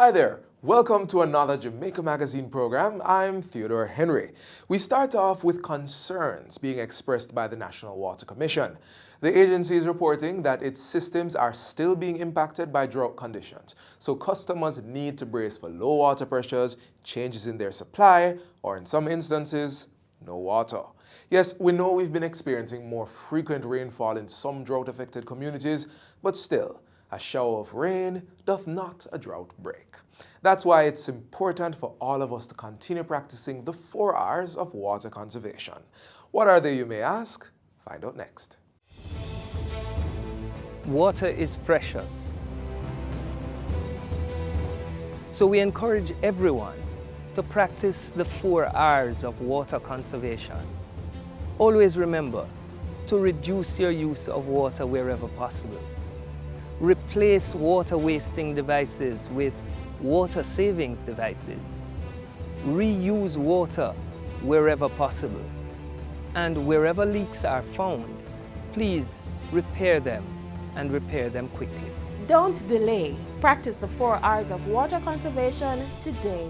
Hi there. Welcome to another Jamaica Magazine program. I'm Theodore Henry. We start off with concerns being expressed by the National Water Commission. The agency is reporting that its systems are still being impacted by drought conditions, so customers need to brace for low water pressures, changes in their supply, or in some instances, no water. Yes, we know we've been experiencing more frequent rainfall in some drought-affected communities, but still, a shower of rain doth not a drought break. That's why it's important for all of us to continue practicing the 4 R's of water conservation. What are they, you may ask? Find out next. Water is precious. So we encourage everyone to practice the 4 R's of water conservation. Always remember to reduce your use of water wherever possible. Replace water wasting devices with water savings devices. Reuse water wherever possible. And wherever leaks are found, please repair them and repair them quickly. Don't delay. Practice the 4 R's of water conservation today.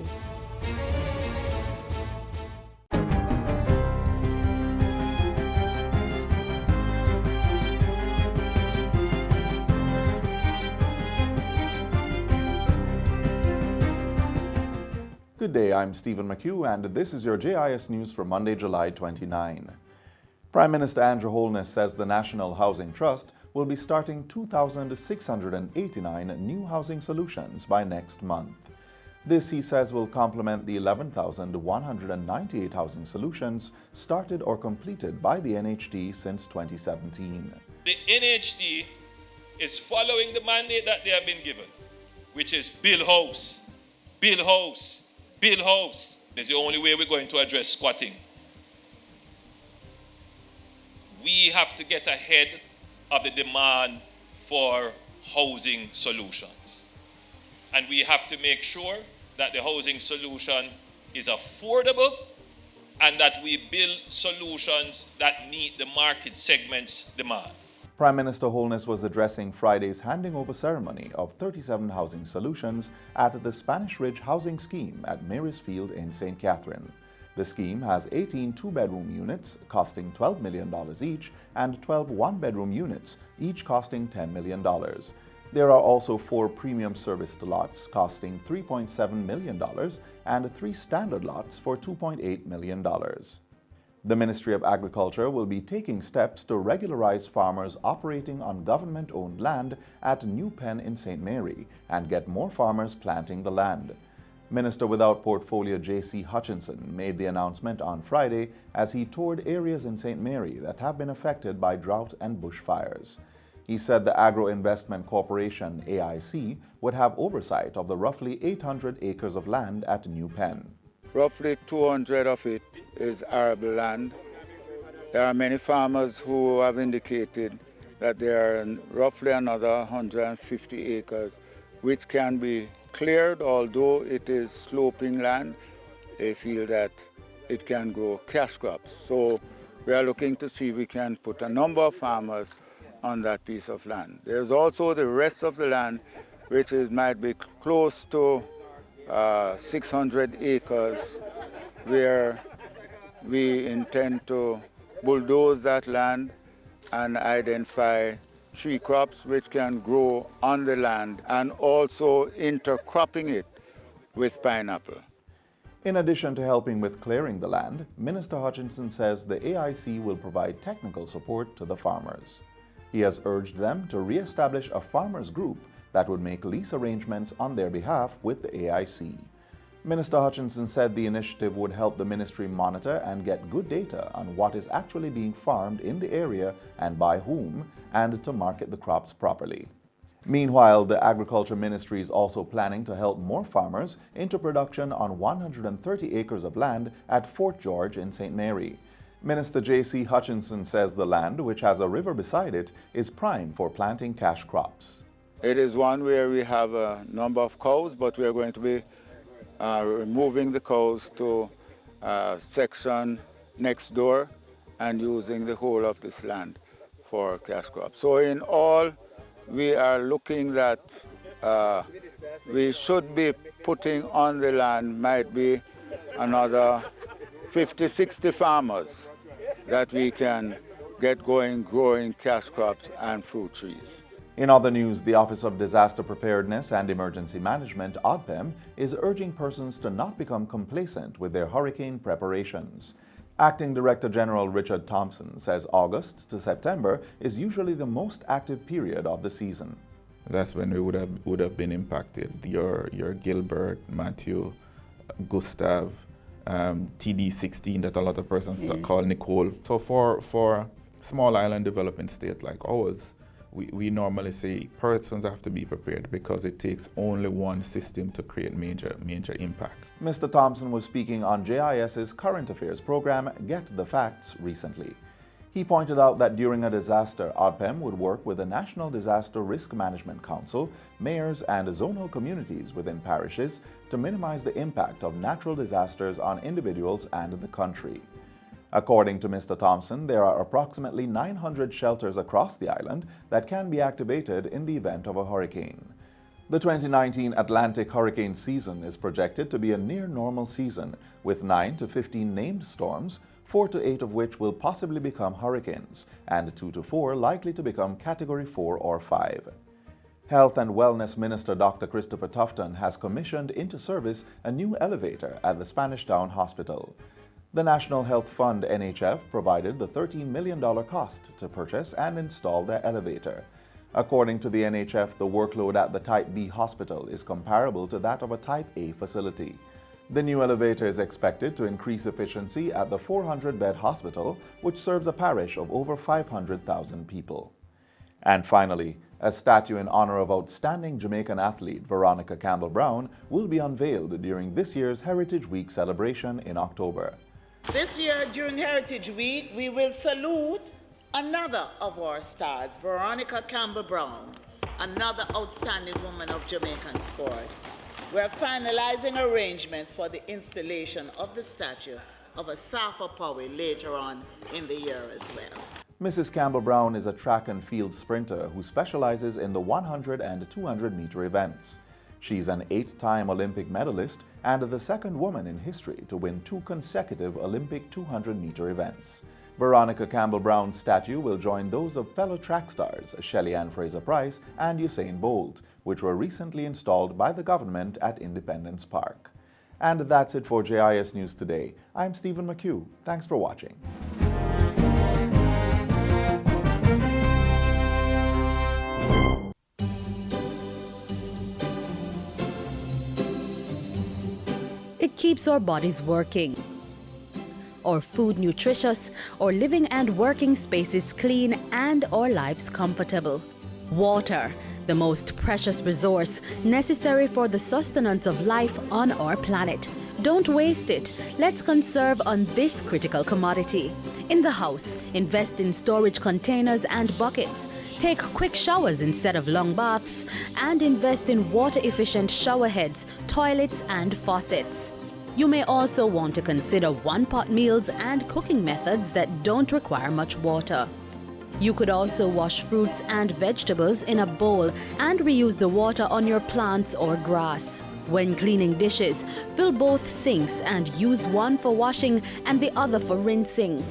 Good day, I'm Stephen McHugh, and this is your JIS News for Monday, July 29. Prime Minister Andrew Holness says the National Housing Trust will be starting 2,689 new housing solutions by next month. This, he says, will complement the 11,198 housing solutions started or completed by the NHT since 2017. The NHT is following the mandate that they have been given, which is build house, build house, build house. That's the only way we're going to address squatting. We have to get ahead of the demand for housing solutions. And we have to make sure that the housing solution is affordable and that we build solutions that meet the market segment's demand. Prime Minister Holness was addressing Friday's handing over ceremony of 37 housing solutions at the Spanish Ridge Housing Scheme at Mary's Field in St. Catherine. The scheme has 18 two-bedroom units costing $12 million each and 12 one-bedroom units, each costing $10 million. There are also 4 premium serviced lots costing $3.7 million and 3 standard lots for $2.8 million. The Ministry of Agriculture will be taking steps to regularize farmers operating on government-owned land at New Pen in St. Mary and get more farmers planting the land. Minister without portfolio J.C. Hutchinson made the announcement on Friday as he toured areas in St. Mary that have been affected by drought and bushfires. He said the Agro Investment Corporation, AIC, would have oversight of the roughly 800 acres of land at New Pen. Roughly 200 of it is arable land. There are many farmers who have indicated that there are roughly another 150 acres which can be cleared, although it is sloping land. They feel that it can grow cash crops. So we are looking to see if we can put a number of farmers on that piece of land. There's also the rest of the land which might be close to 600 acres where we intend to bulldoze that land and identify tree crops which can grow on the land and also intercropping it with pineapple. In addition to helping with clearing the land, Minister Hutchinson says the AIC will provide technical support to the farmers. He has urged them to re-establish a farmers group that would make lease arrangements on their behalf with the AIC. Minister Hutchinson said the initiative would help the ministry monitor and get good data on what is actually being farmed in the area and by whom, and to market the crops properly. Meanwhile, the Agriculture Ministry is also planning to help more farmers into production on 130 acres of land at Fort George in St. Mary. Minister J.C. Hutchinson says the land, which has a river beside it, is prime for planting cash crops. It is one where we have a number of cows, but we are going to be removing the cows to a section next door and using the whole of this land for cash crops. So in all, we are looking at we should be putting on the land might be another 50, 60 farmers that we can get going growing cash crops and fruit trees. In other news, the Office of Disaster Preparedness and Emergency Management, OPM, is urging persons to not become complacent with their hurricane preparations. Acting Director General Richard Thompson says August to September is usually the most active period of the season. That's when we would have been impacted. Your Gilbert, Matthew, Gustav, TD16 that a lot of persons call Nicole. So for small island developing state like ours, we normally say persons have to be prepared because it takes only one system to create major impact. Mr. Thompson was speaking on JIS's current affairs program, Get the Facts, recently. He pointed out that during a disaster, OPM would work with the National Disaster Risk Management Council, mayors, and zonal communities within parishes to minimize the impact of natural disasters on individuals and the country. According to Mr. Thompson, there are approximately 900 shelters across the island that can be activated in the event of a hurricane. The 2019 Atlantic hurricane season is projected to be a near-normal season, with 9 to 15 named storms, 4 to 8 of which will possibly become hurricanes, and 2 to 4 likely to become Category 4 or 5. Health and Wellness Minister Dr. Christopher Tufton has commissioned into service a new elevator at the Spanish Town Hospital. The National Health Fund, NHF, provided the $13 million cost to purchase and install the elevator. According to the NHF, the workload at the Type B hospital is comparable to that of a Type A facility. The new elevator is expected to increase efficiency at the 400-bed hospital, which serves a parish of over 500,000 people. And finally, a statue in honor of outstanding Jamaican athlete Veronica Campbell-Brown will be unveiled during this year's Heritage Week celebration in October. This year, during Heritage Week, we will salute another of our stars, Veronica Campbell-Brown, another outstanding woman of Jamaican sport. We're finalizing arrangements for the installation of the statue of a Safa Powie later on in the year as well. Mrs. Campbell-Brown is a track and field sprinter who specializes in the 100 and 200-meter events. She's an 8-time Olympic medalist and the second woman in history to win 2 consecutive Olympic 200-meter events. Veronica Campbell-Brown's statue will join those of fellow track stars Shelly Ann Fraser-Price and Usain Bolt, which were recently installed by the government at Independence Park. And that's it for JIS News Today. I'm Stephen McHugh. Thanks for watching. It keeps our bodies working, our food nutritious, our living and working spaces clean, and our lives comfortable. Water, the most precious resource necessary for the sustenance of life on our planet. Don't waste it. Let's conserve on this critical commodity. In the house, invest in storage containers and buckets. Take quick showers instead of long baths, and invest in water-efficient shower heads, toilets, and faucets. You may also want to consider one-pot meals and cooking methods that don't require much water. You could also wash fruits and vegetables in a bowl and reuse the water on your plants or grass. When cleaning dishes, fill both sinks and use one for washing and the other for rinsing.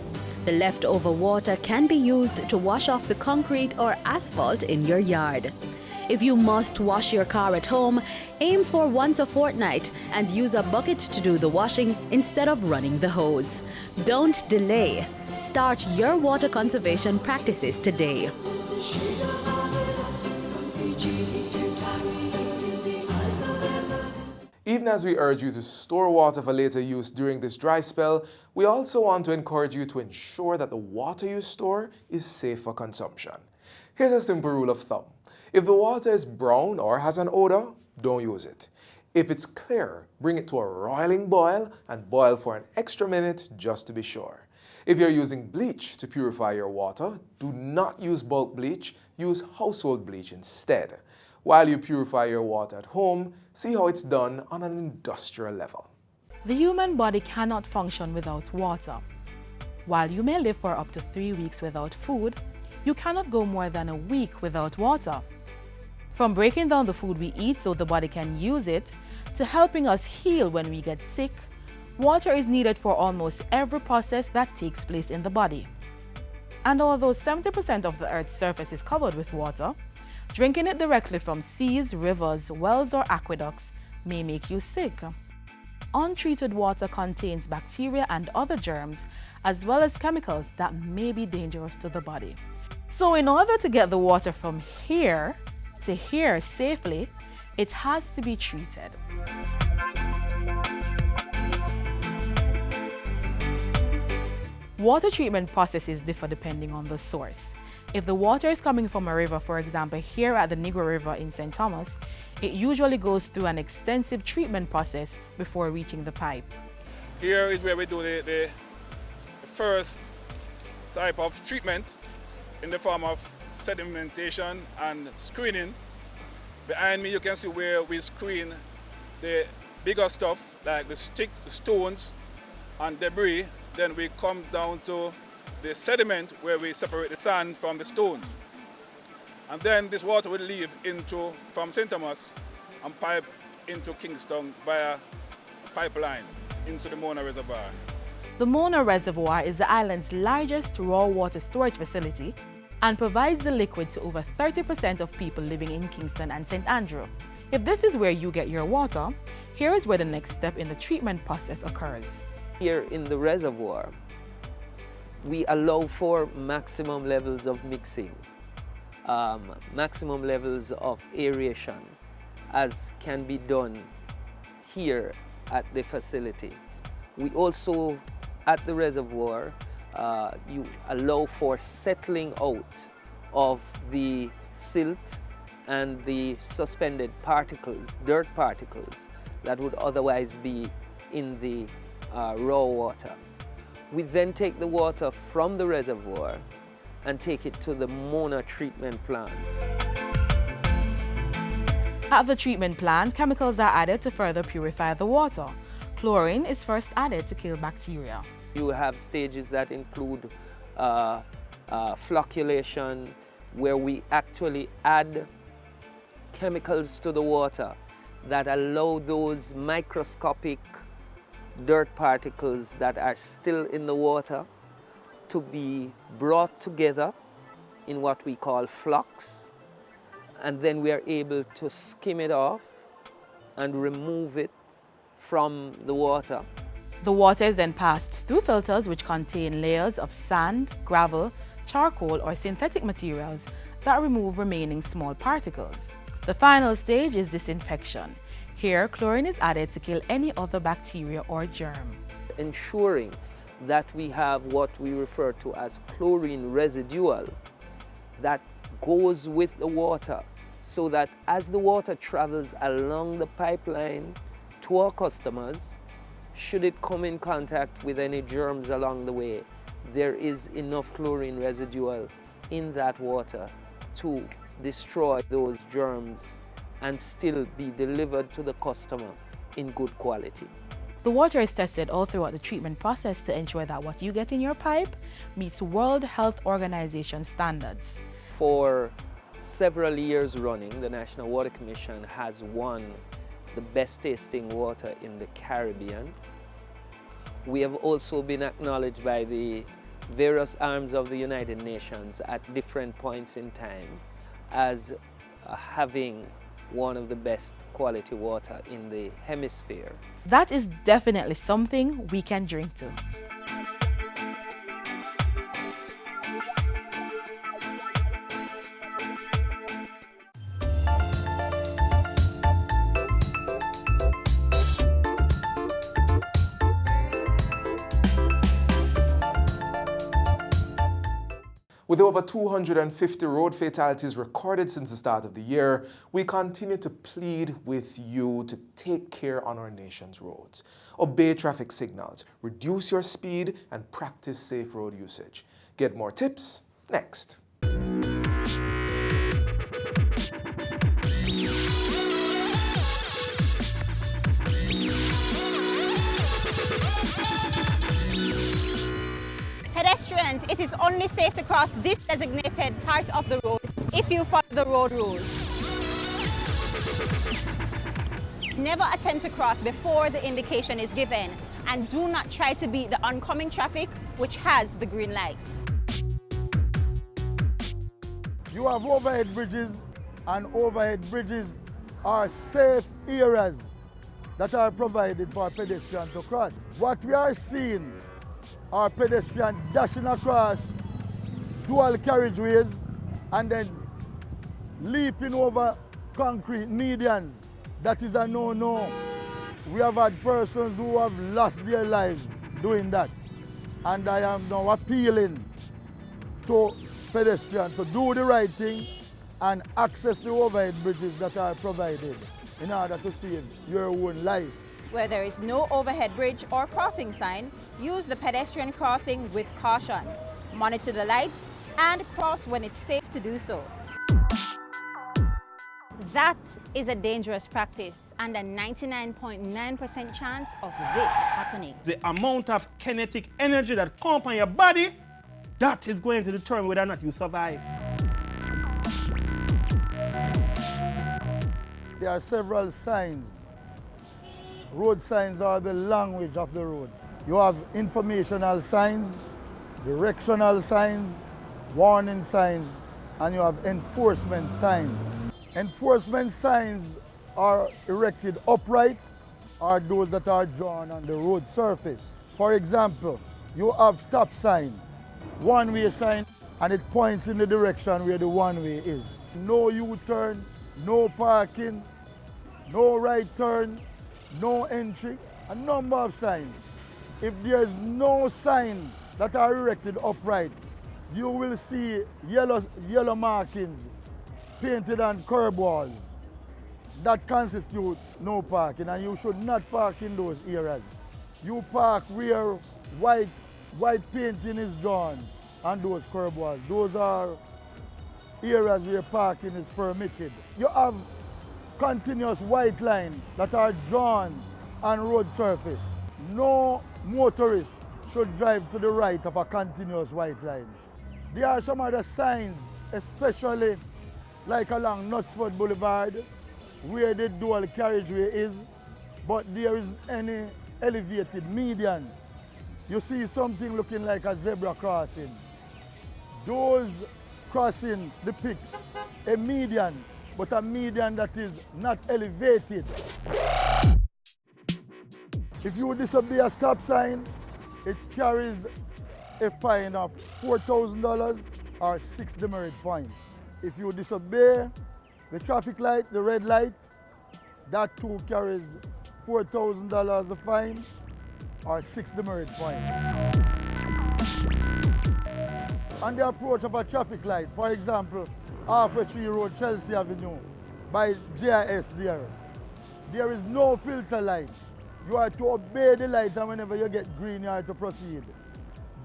The leftover water can be used to wash off the concrete or asphalt in your yard. If you must wash your car at home, aim for once a fortnight and use a bucket to do the washing instead of running the hose. Don't delay. Start your water conservation practices today. Even as we urge you to store water for later use during this dry spell, we also want to encourage you to ensure that the water you store is safe for consumption. Here's a simple rule of thumb. If the water is brown or has an odor, don't use it. If it's clear, bring it to a roiling boil and boil for an extra minute just to be sure. If you're using bleach to purify your water, do not use bulk bleach, use household bleach instead. While you purify your water at home, see how it's done on an industrial level. The human body cannot function without water. While you may live for up to 3 weeks without food, you cannot go more than a week without water. From breaking down the food we eat so the body can use it, to helping us heal when we get sick, water is needed for almost every process that takes place in the body. And although 70% of the Earth's surface is covered with water, drinking it directly from seas, rivers, wells or aqueducts may make you sick. Untreated water contains bacteria and other germs, as well as chemicals that may be dangerous to the body. So in order to get the water from here to here safely, it has to be treated. Water treatment processes differ depending on the source. If the water is coming from a river, for example here at the Negro River in St. Thomas, it usually goes through an extensive treatment process before reaching the pipe. Here is where we do the first type of treatment in the form of sedimentation and screening. Behind me you can see where we screen the bigger stuff like the sticks, the stones and debris. Then we come down to the sediment where we separate the sand from the stones. And then this water will leave from St. Thomas and pipe into Kingston via pipeline into the Mona Reservoir. The Mona Reservoir is the island's largest raw water storage facility and provides the liquid to over 30% of people living in Kingston and St. Andrew. If this is where you get your water, here is where the next step in the treatment process occurs. Here in the reservoir, we allow for maximum levels of mixing, maximum levels of aeration, as can be done here at the facility. We also, at the reservoir, you allow for settling out of the silt and the suspended particles, dirt particles, that would otherwise be in the raw water. We then take the water from the reservoir and take it to the Mona treatment plant. At the treatment plant, chemicals are added to further purify the water. Chlorine is first added to kill bacteria. You have stages that include flocculation, where we actually add chemicals to the water that allow those microscopic dirt particles that are still in the water to be brought together in what we call flocks, and then we are able to skim it off and remove it from the water. The water is then passed through filters which contain layers of sand, gravel, charcoal or synthetic materials that remove remaining small particles. The final stage is disinfection. Here, chlorine is added to kill any other bacteria or germ. Ensuring that we have what we refer to as chlorine residual that goes with the water, so that as the water travels along the pipeline to our customers, should it come in contact with any germs along the way, there is enough chlorine residual in that water to destroy those germs and still be delivered to the customer in good quality. The water is tested all throughout the treatment process to ensure that what you get in your pipe meets World Health Organization standards. For several years running, the National Water Commission has won the best tasting water in the Caribbean. We have also been acknowledged by the various arms of the United Nations at different points in time as having one of the best quality water in the hemisphere. That is definitely something we can drink to. With over 250 road fatalities recorded since the start of the year, we continue to plead with you to take care on our nation's roads. Obey traffic signals, reduce your speed, and practice safe road usage. Get more tips next. Pedestrians, it is only safe to cross this designated part of the road if you follow the road rules. Never attempt to cross before the indication is given, and do not try to beat the oncoming traffic which has the green light. You have overhead bridges, and overhead bridges are safe areas that are provided for pedestrians to cross. What we are seeing are pedestrians dashing across dual carriageways and then leaping over concrete medians. That is a no-no. We have had persons who have lost their lives doing that. And I am now appealing to pedestrians to do the right thing and access the overhead bridges that are provided in order to save your own life. Where there is no overhead bridge or crossing sign, use the pedestrian crossing with caution. Monitor the lights and cross when it's safe to do so. That is a dangerous practice and a 99.9% chance of this happening. The amount of kinetic energy that comes on your body, that is going to determine whether or not you survive. There are several signs. Road signs are the language of the road. You have informational signs, directional signs, warning signs, and you have enforcement signs. Enforcement signs are erected upright or those that are drawn on the road surface. For example, you have stop sign, one-way sign, and it points in the direction where the one-way is. No U-turn, no parking, no right turn, no entry, a number of signs. If there's no sign that are erected upright, you will see yellow markings painted on curb walls. That constitute no parking, and you should not park in those areas. You park where white painting is drawn on those curb walls. Those are areas where parking is permitted. You have continuous white lines that are drawn on road surface. No motorist should drive to the right of a continuous white line. There are some other signs, especially like along Knutsford Boulevard, where the dual carriageway is, but there is any elevated median. You see something looking like a zebra crossing. Those crossing depicts a median, but a median that is not elevated. If you disobey a stop sign, it carries a fine of $4,000 or 6 demerit points. If you disobey the traffic light, the red light, that too carries $4,000 a fine or 6 demerit points. On the approach of a traffic light, for example, Halfway Tree Road, Chelsea Avenue, by GIS there is no filter light. You are to obey the light, and whenever you get green, you are to proceed.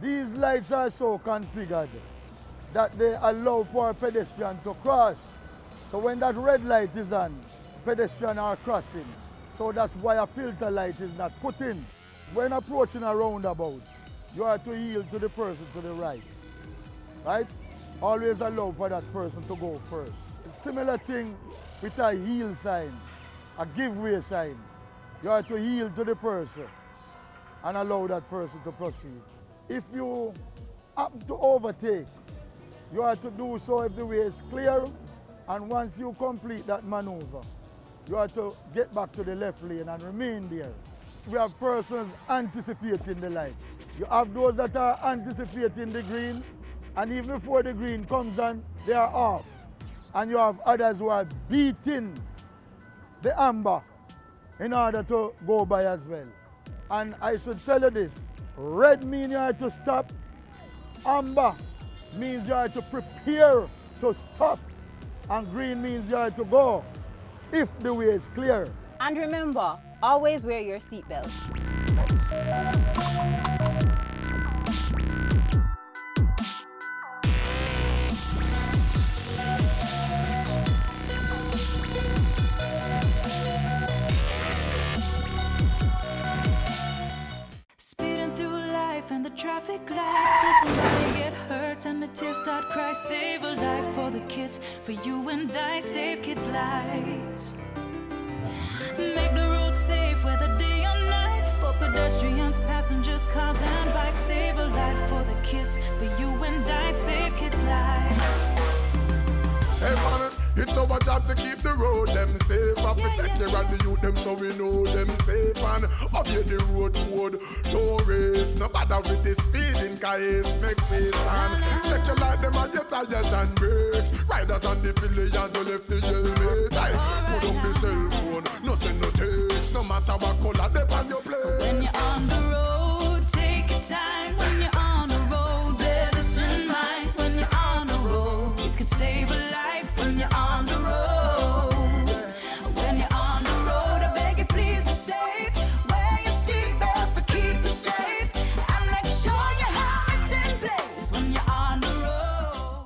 These lights are so configured that they allow for a pedestrian to cross. So when that red light is on, pedestrians are crossing. So that's why a filter light is not put in. When approaching a roundabout, you are to yield to the person to the right. Right? Always allow for that person to go first. A similar thing with a yield sign, a give-way sign. You are to yield to the person and allow that person to proceed. If you happen to overtake, you are to do so if the way is clear, and once you complete that maneuver, you are to get back to the left lane and remain there. We have persons anticipating the light. You have those that are anticipating the green, and even before the green comes on, they are off. And you have others who are beating the amber in order to go by as well. And I should tell you this, red means you are to stop, amber means you are to prepare to stop, and green means you are to go if the way is clear. And remember, always wear your seatbelt. Speeding through life and the traffic lights till somebody get hurt and the tears start cry. Save a life for the kids, for you and I. Save kids' lives. Make the road safe whether day or night, for pedestrians, passengers, cars and bikes. Save a life for the kids, for you and I. Save kids' lives. Hey man, it's our job to keep the road them safe. Have to take care of the youth them so we know them safe. And obey the road code, don't race. No bother with the speeding case, make face and check your light them on your tires and brakes. Riders on the pillions who left the helmet. Put on the cell phone, no send no text. No matter what color they on your plate. When you're on the road, take your time. When you're on the road, bear this in mind. When you're on the road, you can save a life. When you're on the road, when you're on the road, I beg you please be safe. Wear your seatbelt for keep you safe, and make sure your helmet's in place when you're on the road.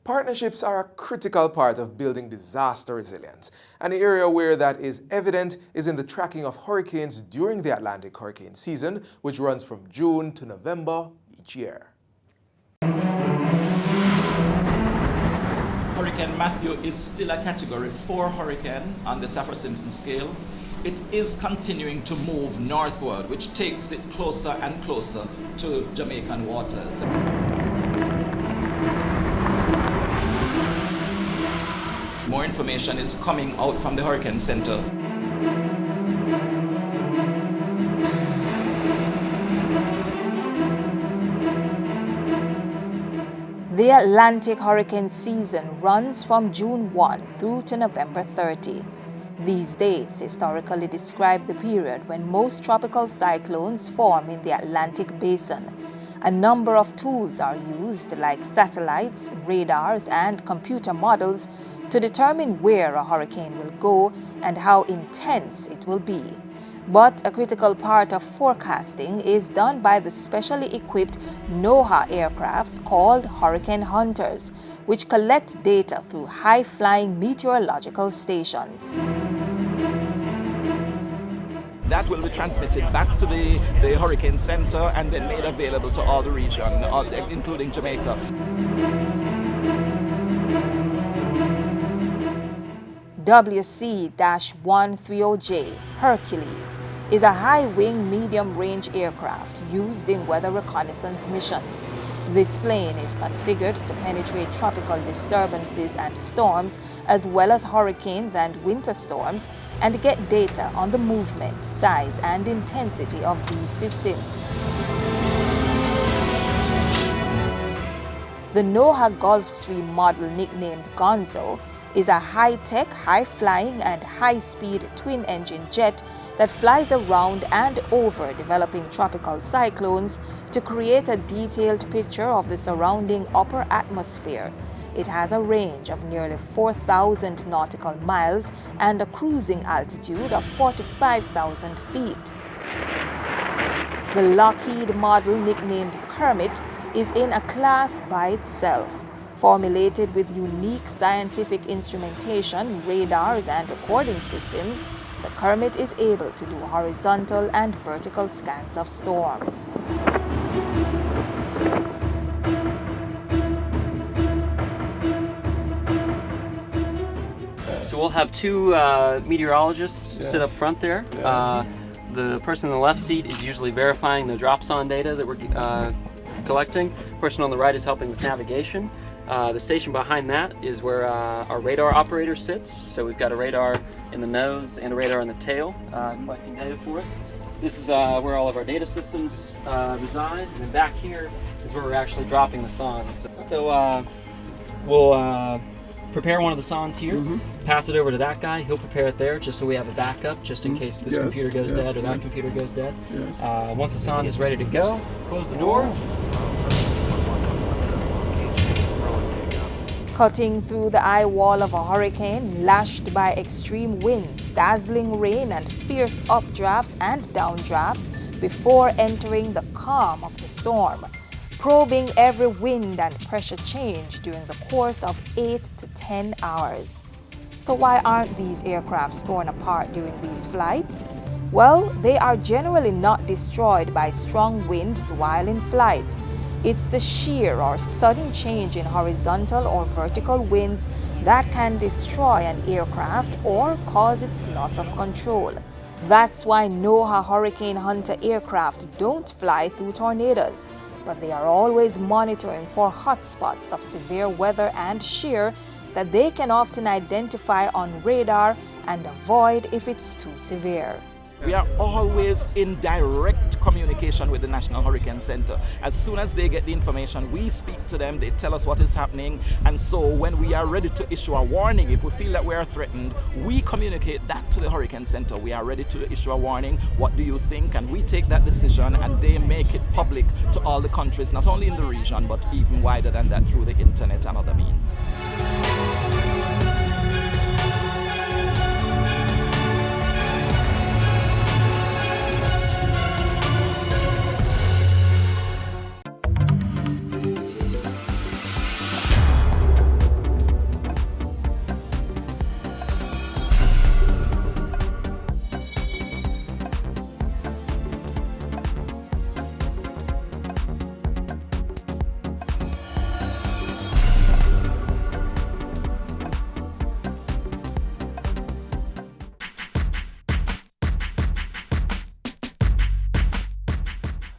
Partnerships are a critical part of building disaster resilience. An area where that is evident is in the tracking of hurricanes during the Atlantic hurricane season, which runs from June to November each year. Hurricane Matthew is still a Category 4 hurricane on the Saffir-Simpson scale. It is continuing to move northward, which takes it closer and closer to Jamaican waters. More information is coming out from the Hurricane Center. The Atlantic hurricane season runs from June 1 through to November 30. These dates historically describe the period when most tropical cyclones form in the Atlantic basin. A number of tools are used, like satellites, radars, and computer models, to determine where a hurricane will go and how intense it will be. But a critical part of forecasting is done by the specially equipped NOAA aircrafts called Hurricane Hunters, which collect data through high-flying meteorological stations. That will be transmitted back to the Hurricane Center and then made available to all the region, including Jamaica. WC-130J Hercules is a high-wing, medium-range aircraft used in weather reconnaissance missions. This plane is configured to penetrate tropical disturbances and storms, as well as hurricanes and winter storms, and get data on the movement, size, and intensity of these systems. The NOAA Gulfstream model, nicknamed Gonzo, is a high-tech, high-flying, and high-speed twin-engine jet that flies around and over developing tropical cyclones to create a detailed picture of the surrounding upper atmosphere. It has a range of nearly 4,000 nautical miles and a cruising altitude of 45,000 feet. The Lockheed model, nicknamed Kermit, is in a class by itself. Formulated with unique scientific instrumentation, radars, and recording systems, the Kermit is able to do horizontal and vertical scans of storms. So we'll have two meteorologists sit up front there. The person in the left seat is usually verifying the drops-on data that we're collecting. The person on the right is helping with navigation. The station behind that is where our radar operator sits. So we've got a radar in the nose and a radar in the tail collecting data for us. This is where all of our data systems reside. And then back here is where we're actually dropping the sondes. So we'll prepare one of the sondes here, pass it over to that guy. He'll prepare it there just so we have a backup just in case this computer goes dead or that computer goes dead. Once the sonde is ready to go, close the door. Cutting through the eye wall of a hurricane, lashed by extreme winds, dazzling rain, and fierce updrafts and downdrafts before entering the calm of the storm. Probing every wind and pressure change during the course of 8 to 10 hours. So why aren't these aircrafts torn apart during these flights? Well, they are generally not destroyed by strong winds while in flight. It's the sheer or sudden change in horizontal or vertical winds that can destroy an aircraft or cause its loss of control. That's why NOAA Hurricane Hunter aircraft don't fly through tornadoes, but they are always monitoring for hotspots of severe weather and shear that they can often identify on radar and avoid if it's too severe. We are always in direct communication with the National Hurricane Center. As soon as they get the information, we speak to them, they tell us what is happening, and so when we are ready to issue a warning, if we feel that we are threatened, we communicate that to the Hurricane Center. We are ready to issue a warning, what do you think? And we take that decision and they make it public to all the countries, not only in the region, but even wider than that through the internet and other means.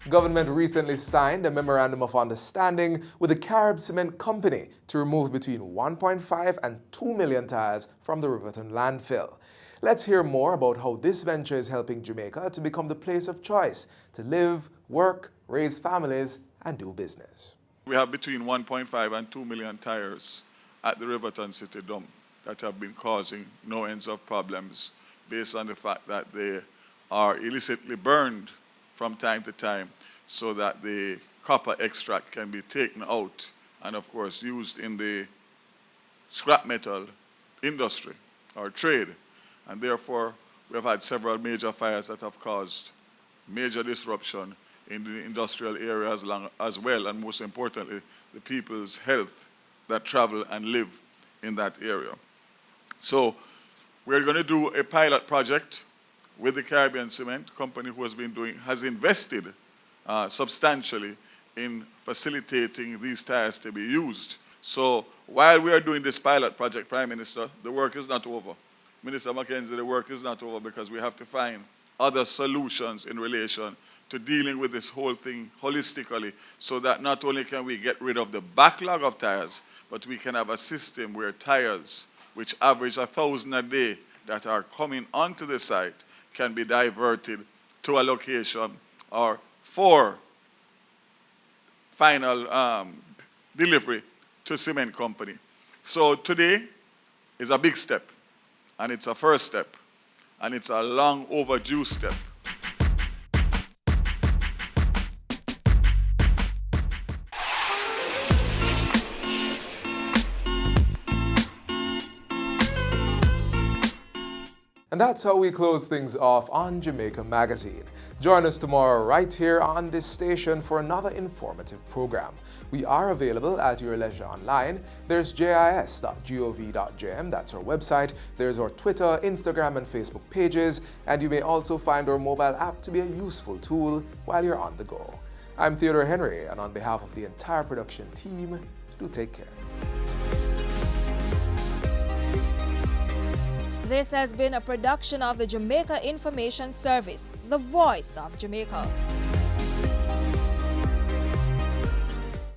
Government recently signed a memorandum of understanding with the Carib Cement Company to remove between 1.5 and 2 million tires from the Riverton landfill. Let's hear more about how this venture is helping Jamaica to become the place of choice to live, work, raise families, and do business. We have between 1.5 and 2 million tires at the Riverton City dump that have been causing no ends of problems based on the fact that they are illicitly burned from time to time so that the copper extract can be taken out and of course used in the scrap metal industry or trade. And therefore we have had several major fires that have caused major disruption in the industrial area as well, and most importantly the people's health that travel and live in that area. So we're going to do a pilot project with the Caribbean Cement Company, who has invested substantially in facilitating these tires to be used. So while we are doing this pilot project, Prime Minister, the work is not over. Minister Mackenzie, the work is not over because we have to find other solutions in relation to dealing with this whole thing holistically so that not only can we get rid of the backlog of tires, but we can have a system where tires, which average 1,000 a day, that are coming onto the site, can be diverted to a location or for final delivery to cement company. So today is a big step, and it's a first step, and it's a long overdue step. And that's how we close things off on Jamaica Magazine. Join us tomorrow right here on this station for another informative program. We are available at your leisure online. There's jis.gov.jm, that's our website. There's our Twitter, Instagram, and Facebook pages. And you may also find our mobile app to be a useful tool while you're on the go. I'm Theodore Henry, and on behalf of the entire production team, do take care. This has been a production of the Jamaica Information Service, the voice of Jamaica.